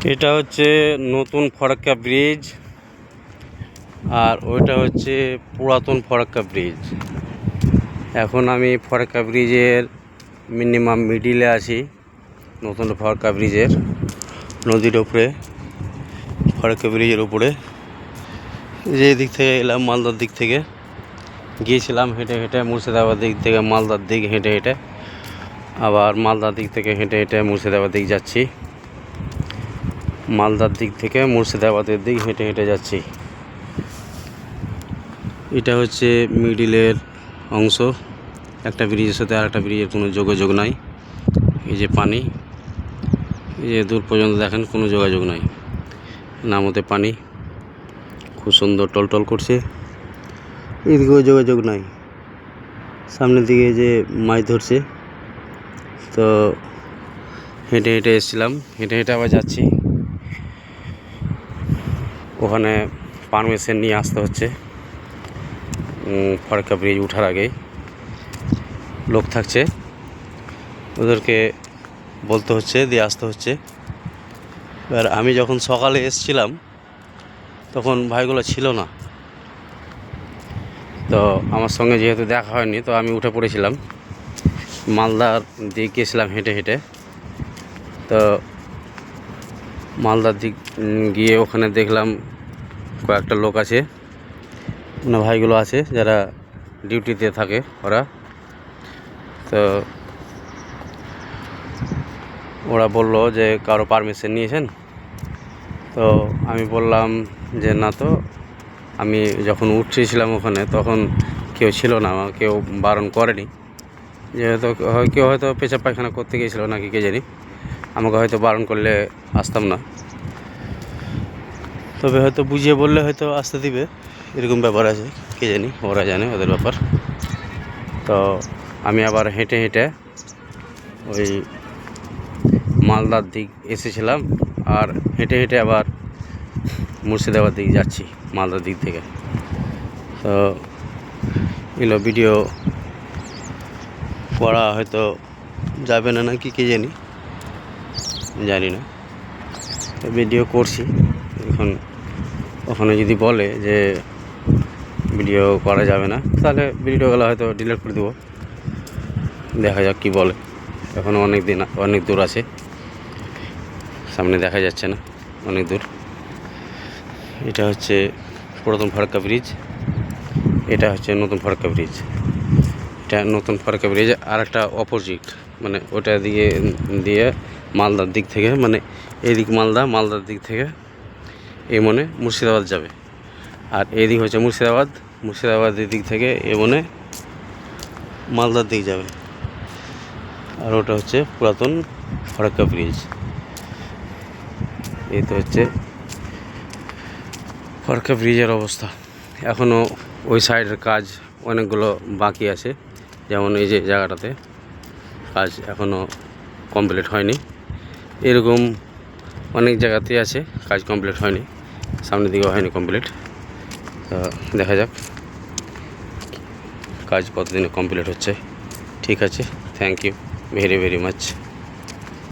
এটা হচ্ছে নতুন ফরাক্কা ব্রিজ আর ওইটা হচ্ছে পুরাতন ফরাক্কা ব্রিজ। এখন আমি ফরাক্কা ব্রিজের মিনিমাম মিডিলে আছি, নতুন ফরাক্কা ব্রিজের নদীর উপরে, ফরাক্কা ব্রিজের উপরে। যে দিক থেকে এলাম মালদার দিক থেকে, গিয়েছিলাম হেঁটে হেঁটে মুর্শিদাবাদ দিক থেকে মালদার দিক হেঁটে হেঁটে, আবার মালদার দিক থেকে হেঁটে হেঁটে মুর্শিদাবাদ দিক যাচ্ছি, মালদার দিক থেকে মুর্শিদাবাদের দিক হেঁটে হেঁটে যাচ্ছি। এটা হচ্ছে মিডিলের অংশ, একটা ব্রিজের সাথে আর একটা ব্রিজের কোনো যোগাযোগ নাই। এই যে পানি, এই যে দূর পর্যন্ত দেখেন কোনো যোগাযোগ নাই, নামতে পানি খুব সুন্দর টলটল করছে, এদিকেও যোগাযোগ নাই। সামনের দিকে যে মাছ ধরছে, তো হেঁটে হেঁটে এসেছিলাম, হেঁটে হেঁটে আবার যাচ্ছি। ওখানে পারমিশন নিয়ে আসতে হচ্ছে, ফরাক্কা ব্রিজ ওঠার আগেই লোক থাকছে, ওদেরকে বলতে হচ্ছে, দিয়ে আসতে হচ্ছে। এবার আমি যখন সকালে এসেছিলাম তখন ভাইগুলো ছিল না, তো আমার সঙ্গে যেহেতু দেখা হয়নি, তো আমি উঠে পড়েছিলাম। মালদার দিক গিয়েছিলাম হেঁটে হেঁটে, তো মালদার দিক গিয়ে ওখানে দেখলাম কয়েকটা লোক আছে, মানে ভাইগুলো আছে যারা ডিউটিতে থাকে ওরা। তো ওরা বললো যে কারো পারমিশন নিয়েছেন, তো আমি বললাম যে না, তো আমি যখন উঠেছিলাম ওখানে তখন কেউ ছিল না, কেউ বারণ করেনি, যেহেতু কেউ হয়তো পেশাব পায়খানা করতে গিয়েছিলো নাকি কে জানি, আমাকে হয়তো বারণ করলে আসতাম না, তবে হয়তো বুঝিয়ে বললে হয়তো আসতে দিবে, এরকম ব্যাপার আছে, কে জানি, ওরা জানে ওদের ব্যাপার। তো আমি আবার হেঁটে হেঁটে ওই মালদার দিক এসেছিলাম, আর হেঁটে হেঁটে আবার মুর্শিদাবাদ দিক যাচ্ছি মালদার দিক থেকে। তো এগুলো ভিডিও করা হয়তো যাবে না নাকি কে জানি, জানি না, ভিডিও করছি এখন। ওখানে যদি বলে যে ভিডিও করা যাবে না, তাহলে ভিডিওগুলো হয়তো ডিলিট করে দেবো, দেখা যাক কি বলে। এখনও অনেক দূর আছে, সামনে দেখা যাচ্ছে না, অনেক দূর। এটা হচ্ছে পুরাতন ফরাক্কা ব্রিজ, এটা হচ্ছে নতুন ফরাক্কা ব্রিজ। এটা নতুন ফরাক্কা ব্রিজ আর একটা অপোজিট, মানে ওটা দিয়ে মালদার দিক থেকে, মানে এইদিক মালদার দিক থেকে এই মনে মুর্শিদাবাদ যাবে, আর এইদিক হচ্ছে মুর্শিদাবাদের দিক থেকে এ মনে মালদার দিক যাবে, আর ওটা হচ্ছে পুরাতন ফরাক্কা ব্রিজ। এই তো হচ্ছে ফরাক্কা ব্রিজের অবস্থা। এখনও ওই সাইডের কাজ অনেকগুলো বাকি আছে, যেমন এই যে জায়গাটাতে কাজ এখনও কমপ্লিট হয়নি, এরকম অনেক জায়গাতেই আছে কাজ কমপ্লিট হয়নি, সামনের দিকেও হয়নি কমপ্লিট। তো দেখা যাক কাজ কতদিনে কমপ্লিট হচ্ছে। ঠিক আছে, thank you very very much.